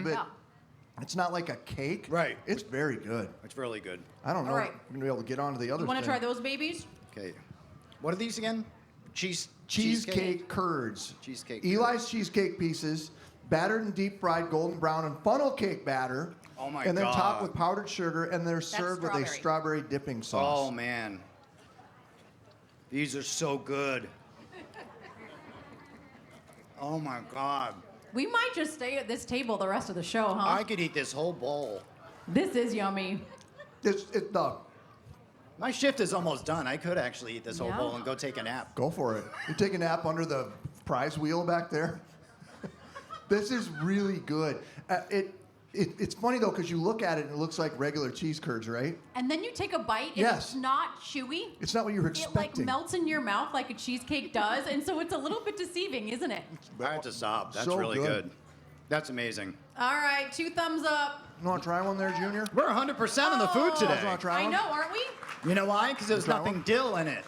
But Yeah. it's not like a cake. Right. It's very good. It's really good. I don't know All if right. I'm going to be able to get on to the other You want thing. to try those babies? Okay. What are these again? Cheesecake curds. Cheesecake Eli's cheesecake pieces, battered and deep fried golden brown and funnel cake batter. Oh my And then God. topped with powdered sugar, and they're served with a strawberry. strawberry dipping sauce. Oh man. These are so good. Oh my God. We might just stay at this table the rest of the show, huh? I could eat this whole bowl. This is yummy. My shift is almost done. I could actually eat this whole Yeah. bowl and go take a nap. Go for it. You take a nap under the prize wheel back there. This is really good. It's funny though, because you look at it and it looks like regular cheese curds, right? And then you take a bite and Yes. it's not chewy. It's not what you were It expecting. like melts in your mouth like a cheesecake does, and so it's a little bit deceiving, isn't it? I have to stop. That's So really good. good. That's amazing. All right, 2 thumbs up. You want to try one there, Junior? We're 100% on the food Oh. today. You want to try I one? know, aren't we? You know why? Because there's Try nothing one? dill in it.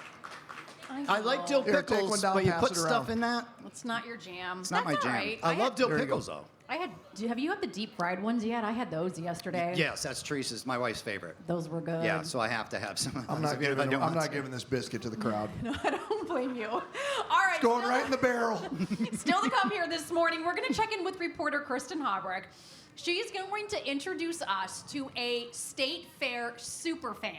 I like dill Here, take one pickles, down, but you pass put it stuff around. in that. It's not your jam. It's not my That's all jam. right. I love dill There you pickles go. though. Have you had the deep fried ones yet? I had those yesterday. Yes, that's Teresa's, my wife's favorite. Those were good. Yeah, so I have to have some. I'm not giving this biscuit to the crowd. No, I don't blame you. All right. It's going still- right in the barrel. Still to come here this morning, we're going to check in with reporter Kristen Hobrecht. She's going to introduce us to a State Fair super fan.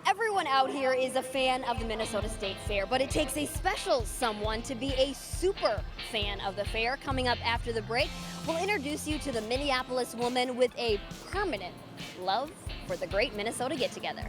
Everyone out here is a fan of the Minnesota State Fair, but it takes a special someone to be a super fan of the fair. Coming up after the break, we'll introduce you to the Minneapolis woman with a permanent love for the great Minnesota get-together.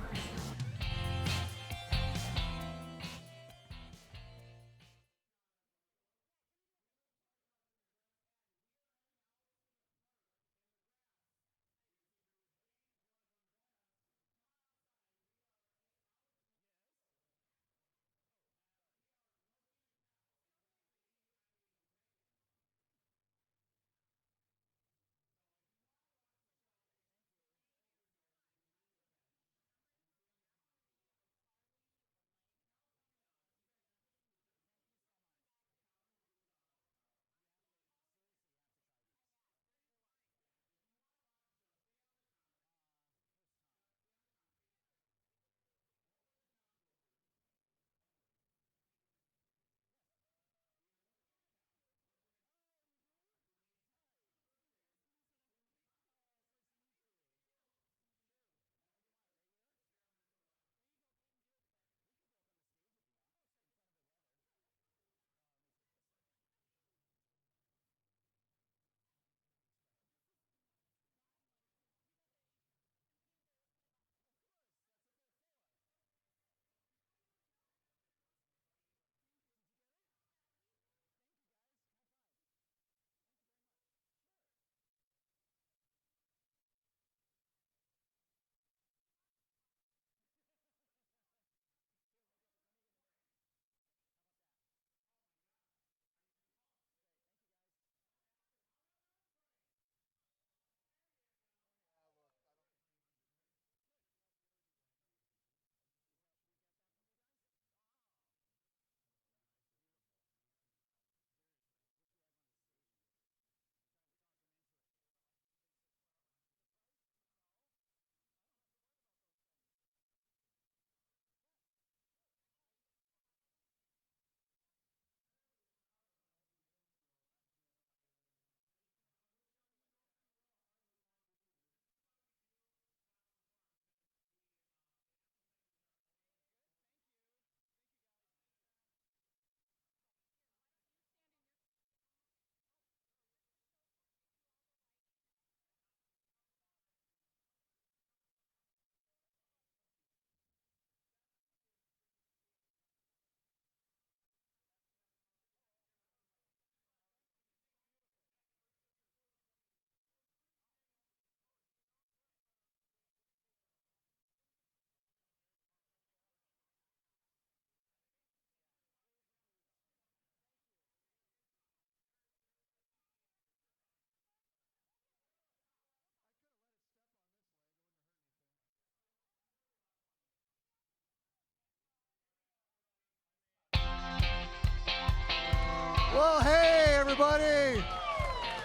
Well, hey, everybody.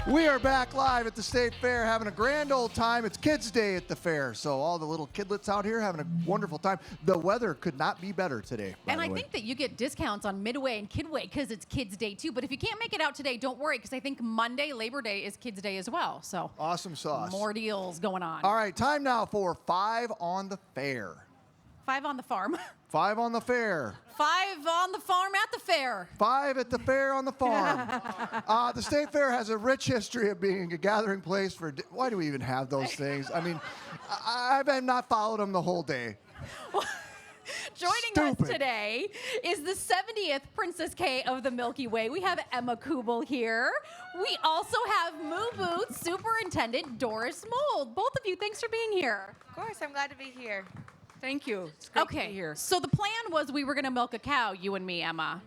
We are back live at the State Fair having a grand old time. It's Kids Day at the fair, so all the little kidlets out here having a wonderful time. The weather could not be better today, by And the I way. think that you get discounts on Midway and Kidway because it's Kids Day too. But if you can't make it out today, don't worry because I think Monday, Labor Day, is Kids Day as well. So Awesome sauce. more deals going on. All right, time now for 5 on the fair. 5 on the farm. 5 on the fair. 5 on the farm at the fair. 5 at the fair on the farm. The State Fair has a rich history of being a gathering place for. Why do we even have those things? I mean, I've not followed them the whole day. Joining Stupid. us today is the 70th Princess K of the Milky Way. We have Emma Kubel here. We also have Moo Booth Superintendent Doris Mold. Both of you, thanks for being here. Of course, I'm glad to be here. Thank you. It's great to Okay, be here. so the plan was we were going to milk a cow, you and me, Emma,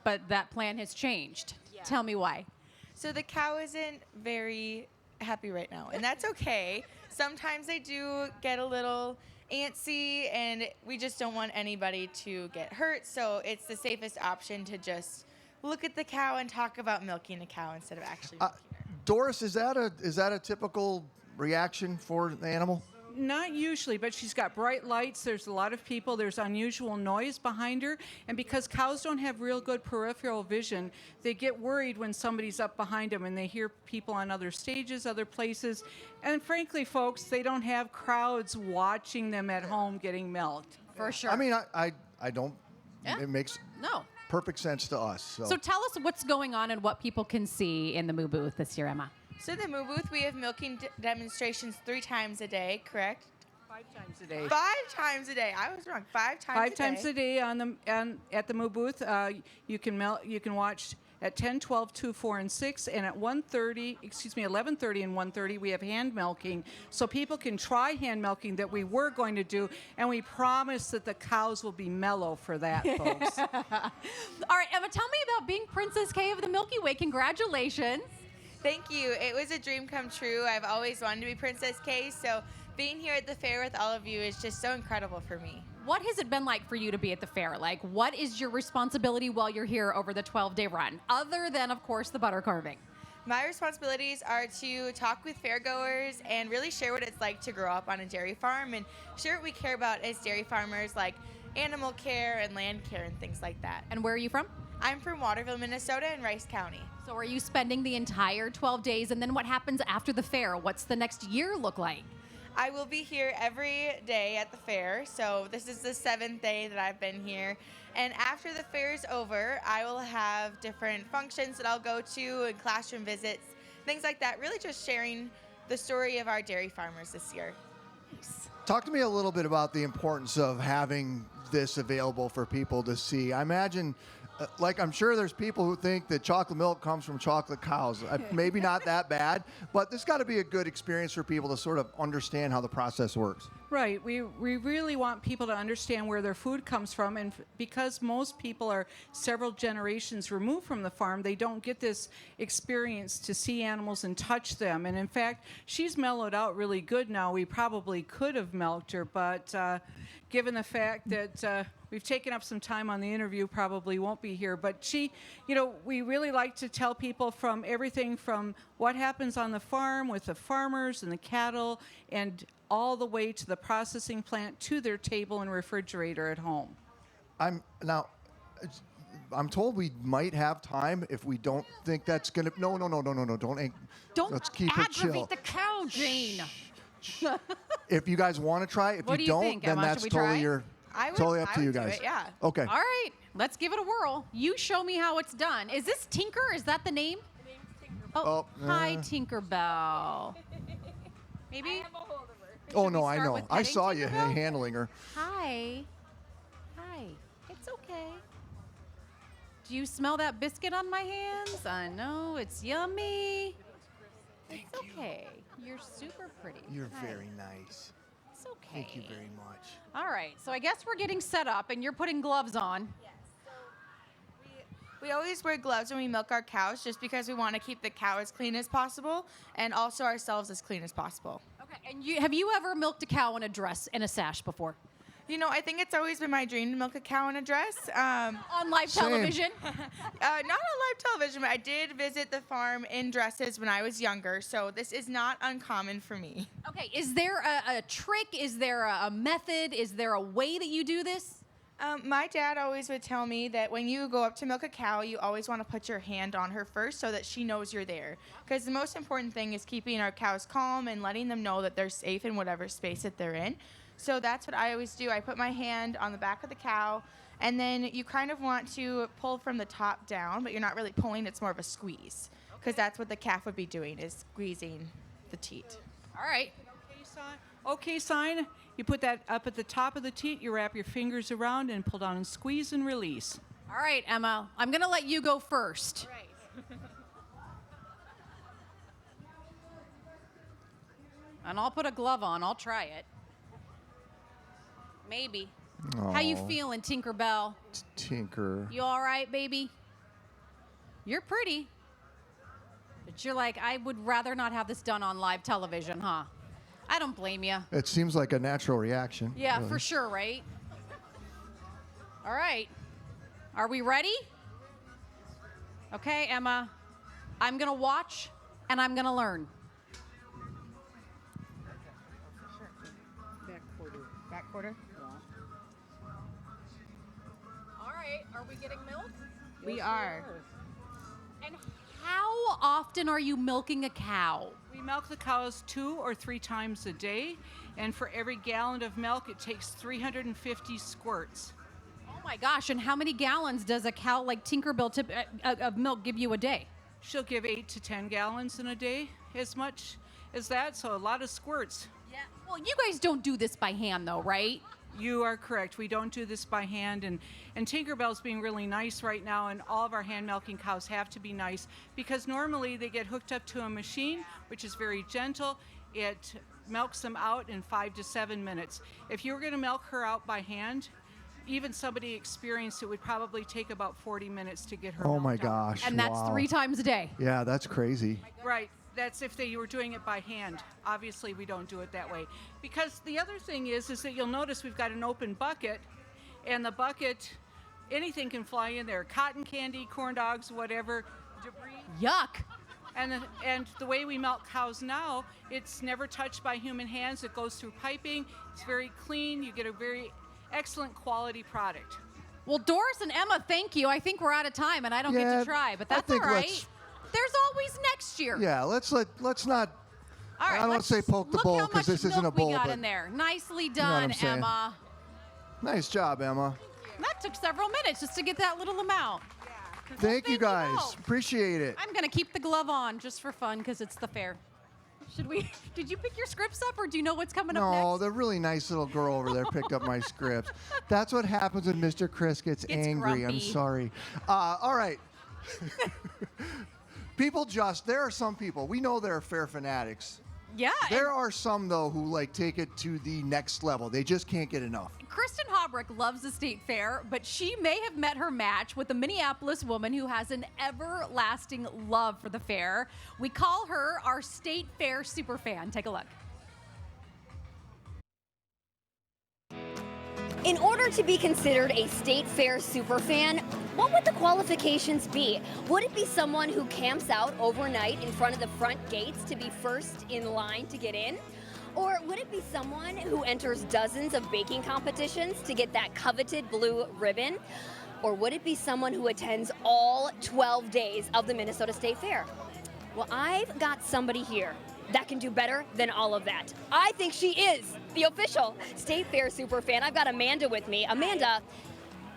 but that plan has changed. Yeah. Tell me why. So the cow isn't very happy right now, and that's okay. Sometimes they do get a little antsy, and we just don't want anybody to get hurt, so it's the safest option to just look at the cow and talk about milking a cow instead of actually milking her. Doris, is that a typical reaction for the animal? Not usually, but she's got bright lights. There's a lot of people. There's unusual noise behind her. And because cows don't have real good peripheral vision, they get worried when somebody's up behind them and they hear people on other stages, other places. And frankly, folks, they don't have crowds watching them at home getting milked. For sure. I mean, I don't. Yeah. It makes No. perfect sense to us. So tell us what's going on and what people can see in the Moo Booth this year, Emma. So the Moo Booth, we have milking demonstrations 3 times a day, correct? 5 times a day. 5 times a day. I was wrong. 5 times 5 a times day. a day at the Moo Booth. You can watch at 10, 12, 2, 4, and 6, and at 11:30 and 1:30 we have hand milking, so people can try hand milking that we were going to do, and we promise that the cows will be mellow for that, folks. All right, Emma, tell me about being Princess K of the Milky Way. Congratulations. Thank you. It was a dream come true. I've always wanted to be Princess K, so being here at the fair with all of you is just so incredible for me. What has it been like for you to be at the fair? Like, what is your responsibility while you're here over the 12-day run, other than, of course, the butter carving? My responsibilities are to talk with fairgoers and really share what it's like to grow up on a dairy farm and share what we care about as dairy farmers, like animal care and land care and things like that. And where are you from? I'm from Waterville, Minnesota in Rice County. So are you spending the entire 12 days, and then what happens after the fair? What's the next year look like? I will be here every day at the fair, so this is the 7th day that I've been here. And after the fair is over, I will have different functions that I'll go to and classroom visits, things like that, really just sharing the story of our dairy farmers this year. Talk to me a little bit about the importance of having this available for people to see. I imagine, I'm sure there's people who think that chocolate milk comes from chocolate cows. Maybe not that bad, but this got to be a good experience for people to sort of understand how the process works. Right. We really want people to understand where their food comes from. And because most people are several generations removed from the farm, they don't get this experience to see animals and touch them. And in fact, she's mellowed out really good now. We probably could have milked her, but given the fact that we've taken up some time on the interview, probably won't be here. But we really like to tell people from everything from what happens on the farm with the farmers and the cattle and all the way to the processing plant to their table and refrigerator at home. I'm told we might have time if we don't think that's gonna. No. Don't Let's keep it chill. aggravate the cow, Jane. If you guys want to try, if What you do you don't, think, then Emma? that's Should we try? totally up to I you would do guys. it, yeah. Okay. All right, let's give it a whirl. You show me how it's done. Is this Tinker? Is that the name? The name's Tinkerbell. Oh, hi, Tinkerbell. Maybe? Oh Should no, we I start know. with I petting saw you Tinkerbell? handling her. Hi. Hi. It's okay. Do you smell that biscuit on my hands? I know, it's yummy. It's okay. You're super pretty. You're Hi. very nice. It's okay. Thank you very much. All right, so I guess we're getting set up and you're putting gloves on. Yes. So we always wear gloves when we milk our cows just because we want to keep the cow as clean as possible and also ourselves as clean as possible. Okay, and have you ever milked a cow in a dress and a sash before? You know, I think it's always been my dream to milk a cow in a dress. On live Same. television? Not on live television, but I did visit the farm in dresses when I was younger, so this is not uncommon for me. Okay, is there a trick? Is there a method? Is there a way that you do this? My dad always would tell me that when you go up to milk a cow, you always want to put your hand on her first so that she knows you're there. Because the most important thing is keeping our cows calm and letting them know that they're safe in whatever space that they're in. So that's what I always do. I put my hand on the back of the cow, and then you kind of want to pull from the top down, but you're not really pulling. It's more of a squeeze, because that's what the calf would be doing, is squeezing the teat. All right. Okay sign. You put that up at the top of the teat, you wrap your fingers around and pull down and squeeze and release. All right, Emma. I'm going to let you go first. And I'll put a glove on. I'll try it. Maybe. How you Aw. feeling, Tinkerbell? Tinker. You all right, baby? You're pretty. But you're like, I would rather not have this done on live television, huh? I don't blame you. It seems like a natural reaction. Yeah, really. for sure, right? All right. Are we ready? Okay, Emma. I'm going to watch and I'm going to learn. Back quarter. All right. Are we getting milk? We are. And how often are you milking a cow? We milk the cows 2 or 3 times a day, and for every gallon of milk, it takes 350 squirts. Oh my gosh, and how many gallons does a cow like Tinkerbell of milk give you a day? She'll give 8 to 10 gallons in a day, as much as that, so a lot of squirts. Yeah. Well, you guys don't do this by hand though, right? You are correct. We don't do this by hand, and Tinkerbell's being really nice right now, and all of our hand milking cows have to be nice because normally they get hooked up to a machine, which is very gentle. It milks them out in 5 to 7 minutes. If you were going to milk her out by hand, even somebody experienced, it would probably take about 40 minutes to get her Oh my milked out. gosh. And that's wow. 3 times a day. Yeah, that's crazy. Right. That's if they were doing it by hand. Obviously, we don't do it that way. Because the other thing is that you'll notice we've got an open bucket, and the bucket, anything can fly in there. Cotton candy, corn dogs, whatever, debris. Yuck. And the way we milk cows now, it's never touched by human hands. It goes through piping. It's very clean. You get a very excellent quality product. Well, Doris and Emma, thank you. I think we're out of time, and I don't get Yeah, to try, but I that's all think right. let's- There's always next year. Yeah, let's not. All right, I don't let's say poke the look bull how 'cause much this isn't a milk bull, we got but in there. Nicely know what done, I'm saying. Emma. Nice job, Emma. That took several minutes just to get that little amount. Thank you Thank you guys. both. Appreciate it. I'm gonna keep the glove on just for fun because it's the fair. Should we? Did you pick your scripts up, or do you know what's coming up No, next? the really nice little girl over there picked up my scripts. That's what happens when Mr. Chris gets angry. I'm grumpy. sorry. All right. There are some people, we know there are fair fanatics. Yeah. There are some, though, who like take it to the next level. They just can't get enough. Kristen Hobrick loves the state fair, but she may have met her match with a Minneapolis woman who has an everlasting love for the fair. We call her our state fair superfan. Take a look. In order to be considered a state fair superfan, what would the qualifications be? Would it be someone who camps out overnight in front of the front gates to be first in line to get in? Or would it be someone who enters dozens of baking competitions to get that coveted blue ribbon? Or would it be someone who attends all 12 days of the Minnesota State Fair? Well, I've got somebody here that can do better than all of that. I think she is the official State Fair superfan. I've got Amanda with me. Amanda,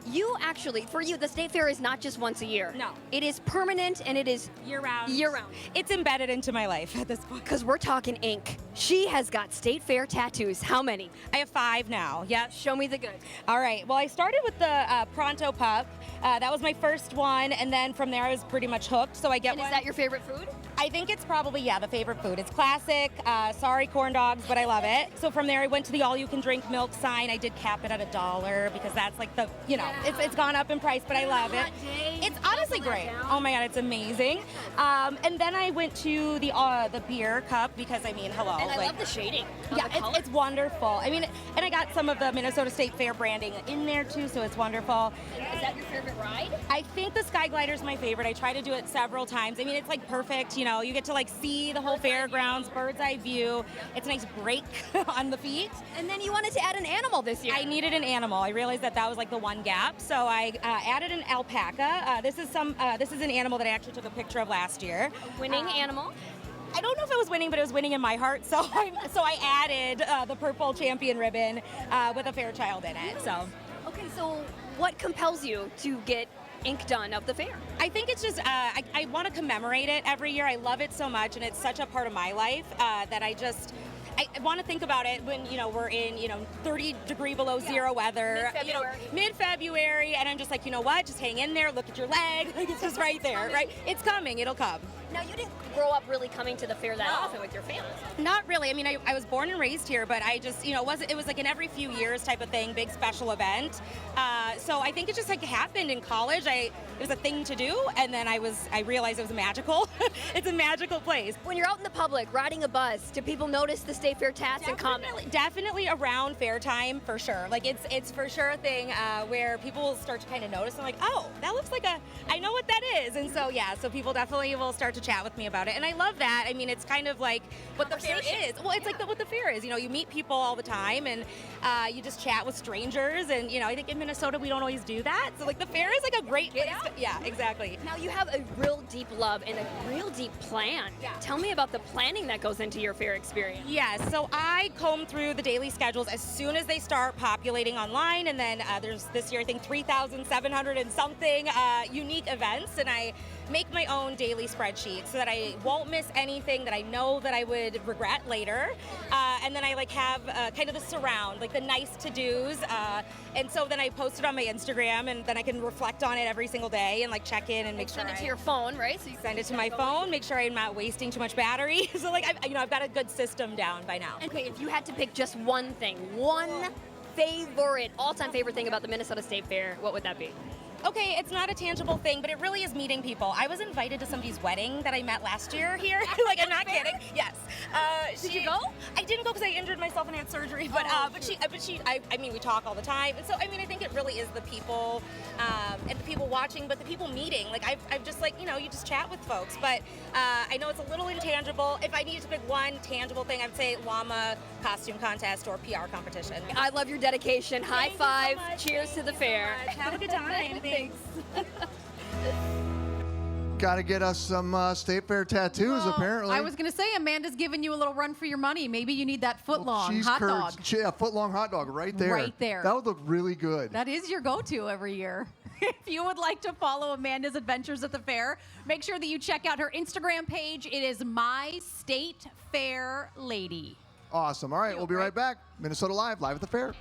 you actually, for you, the State Fair is not just once a year. No. It is permanent and it is Year-round. Year-round. It's embedded into my life at this point. Because we're talking ink. She has got State Fair tattoos. How many? I have 5 now. Yes. Show me the good. All right. Well, I started with the Pronto Pup. That was my first one, and then from there I was pretty much hooked. So I get And one. is that your favorite food? I think it's probably, the favorite food. It's classic. Sorry, corn dogs, but I love it. So from there I went to the all-you-can-drink milk sign. I did cap it at $1 because that's like the, it's gone up in price, but I love it. Hot day. It's honestly great. Oh my God, it's amazing. And then I went to the beer cup because I mean, hello. And I love the shading. Yeah, it's wonderful. I mean, and I got some of the Minnesota State Fair branding in there too, so it's wonderful. Is that your favorite ride? I think the Sky Glider is my favorite. I try to do it several times. I mean, it's like perfect. You know, you get to like see the whole fairgrounds, bird's eye view. It's a nice break on the feet. And then you wanted to add an animal this year. I needed an animal. I realized that was like the one gap, so I added an alpaca. This is an animal that I actually took a picture of last year. Winning animal. I don't know if it was winning, but it was winning in my heart. So I added the purple champion ribbon with a Fairchild in it. So. Okay, so what compels you to get ink done of the fair? I think it's just I want to commemorate it every year. I love it so much, and it's such a part of my life that I want to think about it when we're in 30 degree below zero weather, mid-February, and I'm just like, you know what? Just hang in there, look at your leg, like it's just right there, right? It's coming, it'll come. Now, you didn't grow up really coming to the fair that often with your family. Not really. I mean, I was born and raised here, but I just, it was like an every few years type of thing, big special event. So I think it just like happened in college. It was a thing to do, and then I realized it was magical. It's a magical place. When you're out in the public, riding a bus, do people notice the State Fair tats and comment? Definitely around fair time, for sure. Like it's for sure a thing where people will start to kind of notice. I'm like, oh, that looks like I know what that is. And so, yeah, so people definitely will start to chat with me about it. And I love that. I mean, it's kind of like what the fair is. Well, it's like what the fair is. You meet people all the time, and you just chat with strangers. And, I think in Minnesota, we don't always do that. So, like, the fair is like a great place. Yeah, exactly. Now, you have a real deep love and a real deep plan. Yeah. Tell me about the planning that goes into your fair experience. Yes, so I comb through the daily schedules as soon as they start populating online, and then there's this year, I think, 3,700 and something unique events, and I make my own daily spreadsheet so that I won't miss anything that I know that I would regret later. And then I have kind of the surround, like the nice to-dos. And so then I post it on my Instagram, and then I can reflect on it every single day and check in and make sure Send it to your phone, right? So you send it to my phone, make sure I'm not wasting too much battery. So I've got a good system down by now. Okay, if you had to pick just one thing, one favorite, all-time favorite thing about the Minnesota State Fair, what would that be? Okay, it's not a tangible thing, but it really is meeting people. I was invited to somebody's wedding that I met last year here. I'm not kidding. Yes. Did you go? I didn't go because I injured myself and had surgery. But I mean, we talk all the time, and so I mean, I think it really is the people and the people watching, but the people meeting. I've just you just chat with folks. But I know it's a little intangible. If I needed to pick one tangible thing, I'd say llama costume contest or PR competition. I love your dedication. High five. Cheers to the fair. Have a good time. Thanks. Got to get us some State Fair tattoos, apparently. I was going to say, Amanda's giving you a little run for your money. Maybe you need that foot-long hot dog. Yeah, foot-long hot dog right there. Right there. That would look really good. That is your go-to every year. If you would like to follow Amanda's adventures at the fair, make sure that you check out her Instagram page. It is My State Fair Lady. Awesome. All right, we'll be right back. Minnesota Live at the fair.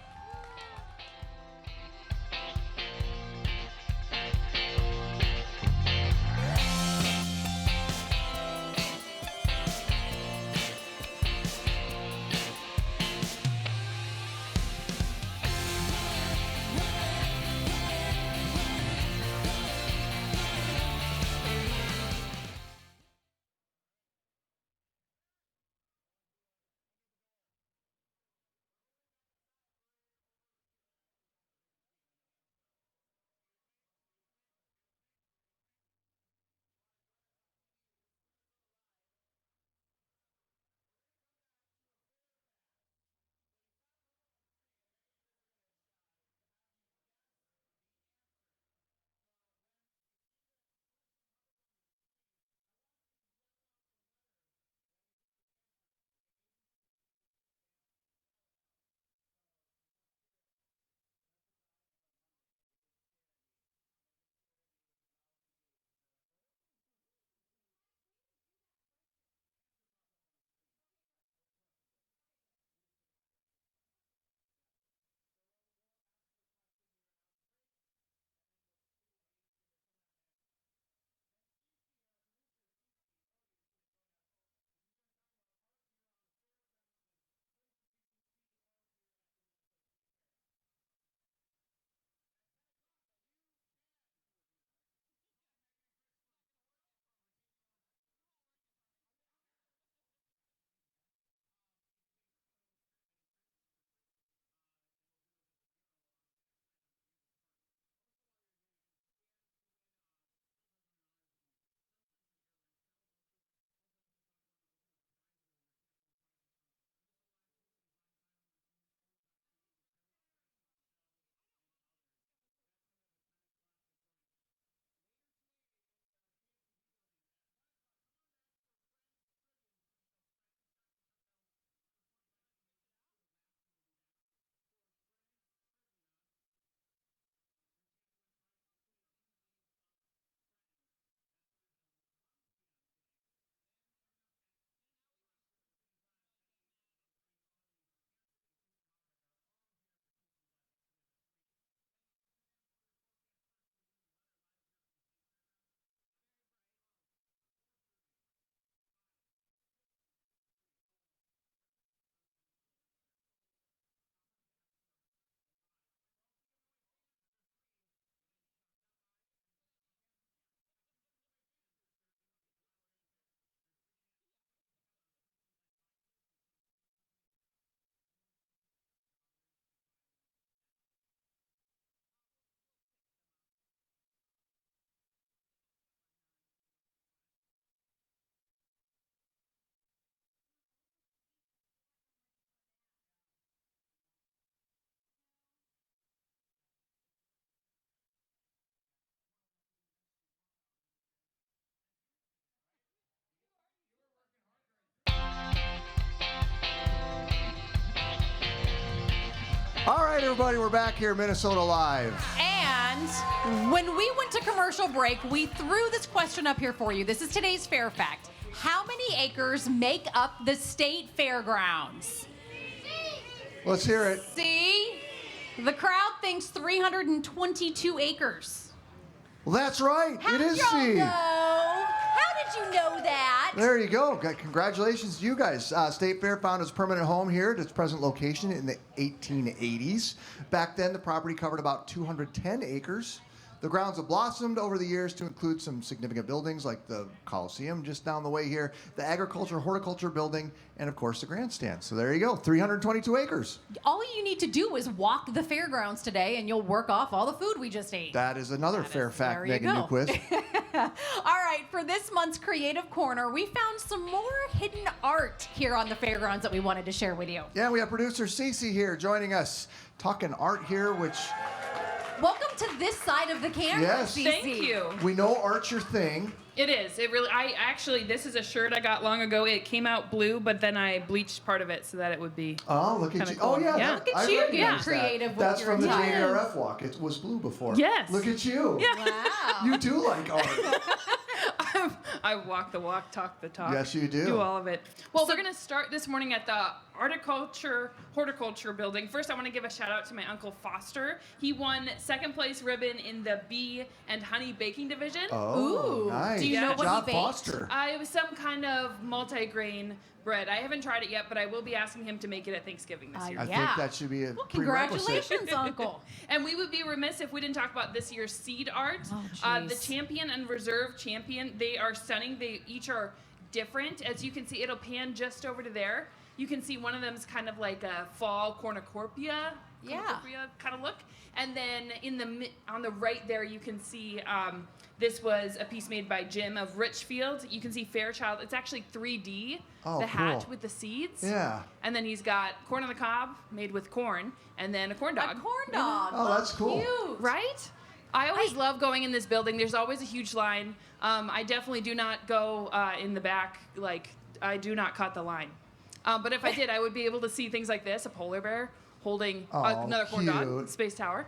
All right, everybody, we're back here, Minnesota Live. And when we went to commercial break, we threw this question up here for you. This is today's fair fact. How many acres make up the state fairgrounds? Let's hear it. See? The crowd thinks 322 acres. Well, that's right. How It is y'all C. know? How did you know that? There you go. Congratulations to you guys. State Fair found its permanent home here at its present location in the 1880s. Back then, the property covered about 210 acres. The grounds have blossomed over the years to include some significant buildings like the Coliseum just down the way here, the Agriculture Horticulture Building, and of course the grandstand. So there you go, 322 acres. All you need to do is walk the fairgrounds today and you'll work off all the food we just ate. That is another fair fact, there you Megan go. Newquist. All right, for this month's Creative Corner, we found some more hidden art here on the fairgrounds that we wanted to share with you. Yeah, we have producer Cece here joining us, talking art here, which Welcome to this side of the camera, Yes. Cece. Thank you. we know art's your thing. It is. It really. I actually. This is a shirt I got long ago. It came out blue, but then I bleached part of it so that it would be. Oh, look at Kinda you. cool. Oh, yeah. Yeah. Look at I you recognize getting that. creative with That's your from the attire. JRF walk. It was blue before. Yes. Look at you. Yeah. Wow. You do like art. I walk the walk, talk the talk. Yes, you do. Do all of it. Well, we're gonna start this morning at the Horticulture Building. First, I want to give a shout out to my uncle Foster. He won second place ribbon in the bee and honey baking division. Oh, Ooh. nice. Do you know Good what job, he baked? Foster. It was some kind of multi-grain bread. I haven't tried it yet, but I will be asking him to make it at Thanksgiving this year. I Yeah. think that should be a Well, prerequisite. congratulations, Uncle. And we would be remiss if we didn't talk about this year's seed art. Oh, The jeez. champion and reserve champion, they are stunning. They each are different. As you can see, it'll pan just over to there. You can see one of them is kind of like a fall cornucopia kind of look. And then on the right there, you can see this was a piece made by Jim of Richfield. You can see Fairchild. It's actually 3D, Oh, the hat cool. with the seeds. Yeah. And then he's got corn on the cob made with corn, and then a corn A dog. corn dog. Oh, that's cool. Cute. Right? I always love going in this building. There's always a huge line. I definitely do not go in the back. Like, I do not cut the line. But if I did, I would be able to see things like this, a polar bear holding Oh, another corn dog, cute. Space Tower.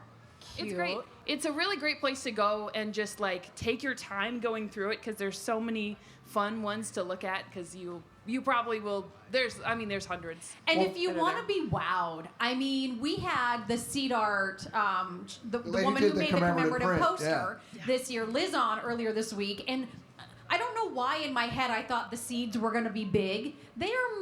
It's great. Cute. It's a really great place to go and just, like, take your time going through it because there's so many fun ones to look at because you probably will. There's hundreds. And Well, if you that are want to there. be wowed, I mean, we had the seed art, the lady woman did who the made the commemorative commemorative print, poster this year, Liz, on earlier this week. And I don't know why in my head I thought the seeds were going to be big. They are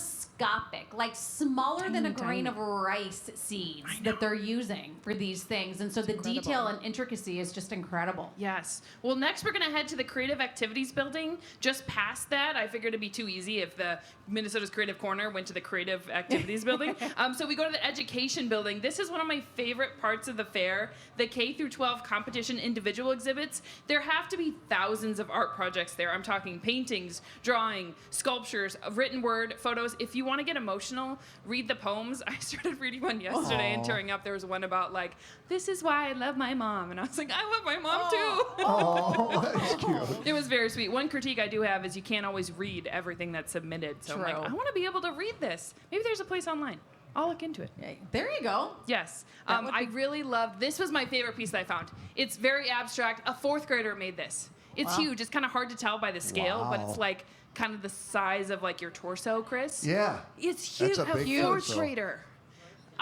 microscopic, like smaller than a grain of rice seeds that they're using for these things. And so the detail and intricacy is just incredible. Yes. Well, next we're going to head to the Creative Activities Building. Just past that, I figured it'd be too easy if the Minnesota's Creative Corner went to the Creative Activities Building. So we go to the Education Building. This is one of my favorite parts of the fair, the K through 12 competition individual exhibits. There have to be thousands of art projects there. I'm talking paintings, drawing, sculptures, written word, photos. If you want to get emotional, read the poems. I started reading one yesterday and tearing up. There was one about, like, this is why I love my mom. And I was like, I love my mom too. Oh, that's cute. It was very sweet. One critique I do have is you can't always read everything that's submitted. So I'm like, True. I want to be able to read this. Maybe there's a place online. I'll look into it. There you go. Yes. That would I really loved, this was my favorite piece that I found. It's very abstract. A fourth grader made this. It's huge. It's kind of hard to tell by the scale, but Wow. it's like kind of the size of like your torso, Chris. Yeah. It's huge. That's a big fourth torso. grader.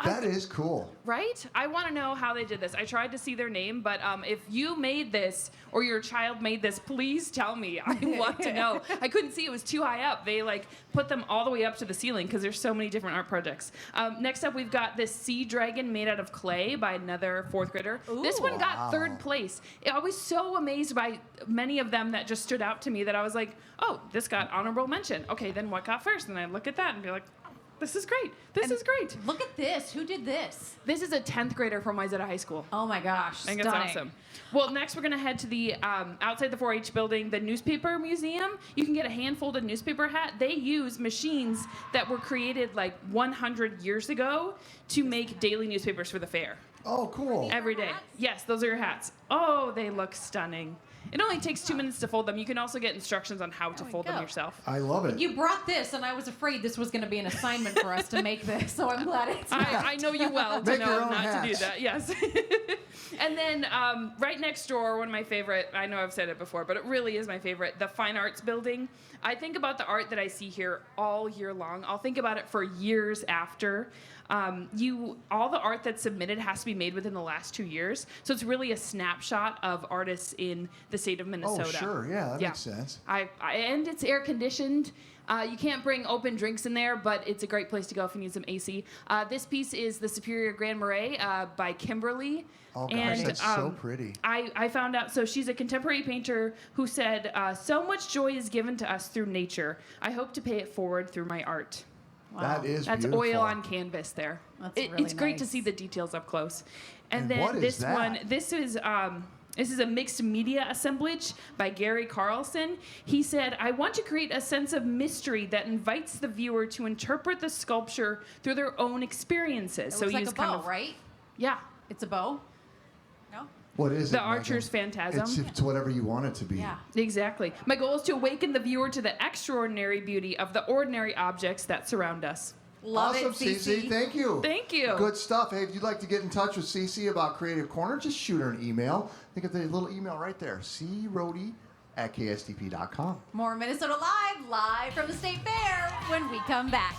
That is cool. Right? I want to know how they did this. I tried to see their name, but if you made this or your child made this, please tell me. I want to know. I couldn't see. It was too high up. They like put them all the way up to the ceiling because there's so many different art projects. Next up, we've got this sea dragon made out of clay by another fourth grader. This one got third place. I was so amazed by many of them that just stood out to me that I was like, oh, this got honorable mention. Okay, then what got first? And I look at that and be like, this is great. This is great. Look at this. Who did this? This is a 10th grader from Wayzata High School. Oh my gosh. I think it's awesome. Well, next we're going to head to the outside the 4-H building, the newspaper museum. You can get a hand-folded newspaper hat. They use machines that were created like 100 years ago to make daily newspapers for the fair. Oh, cool. Every day. Yes, those are your hats. Oh, they look stunning. It only takes 2 minutes to fold them. You can also get instructions on how to we fold them go. yourself. I love it. You brought this, and I was afraid this was going to be an assignment for us to make this, so I'm glad it's not. I know you well to Make your know own not to do hats. that. Yes. And then right next door, one of my favorite, I know I've said it before, but it really is my favorite, the Fine Arts Building. I think about the art that I see here all year long. I'll think about it for years after. All the art that's submitted has to be made within the last 2 years. So it's really a snapshot of artists in the state of Minnesota. Oh, sure. Yeah, that makes sense. And it's air conditioned. You can't bring open drinks in there, but it's a great place to go if you need some AC. This piece is the Superior Grand Marais by Kimberly. Oh, gosh, And, that's so pretty. I found out, so she's a contemporary painter who said, so much joy is given to us through nature. I hope to pay it forward through my art. Wow. That is That's beautiful. oil on canvas there. That's really It's great to nice. see the details up close. And then what is this that? one, this is a mixed media assemblage by Gary Carlson. He said, I want to create a sense of mystery that invites the viewer to interpret the sculpture through their own experiences. It looks like he's a bow, right? Yeah. It's a bow? No? What is The it, Archer's Megan? Phantasm. It's whatever you want it to be. Yeah. Exactly. My goal is to awaken the viewer to the extraordinary beauty of the ordinary objects that surround us. Love Awesome, it, Cece. Thank you. Thank you. Good stuff. Hey, if you'd like to get in touch with Cece about Creative Corner, just shoot her an email. Think of the little email right there, crody@kstp.com. More Minnesota Live from the State Fair when we come back.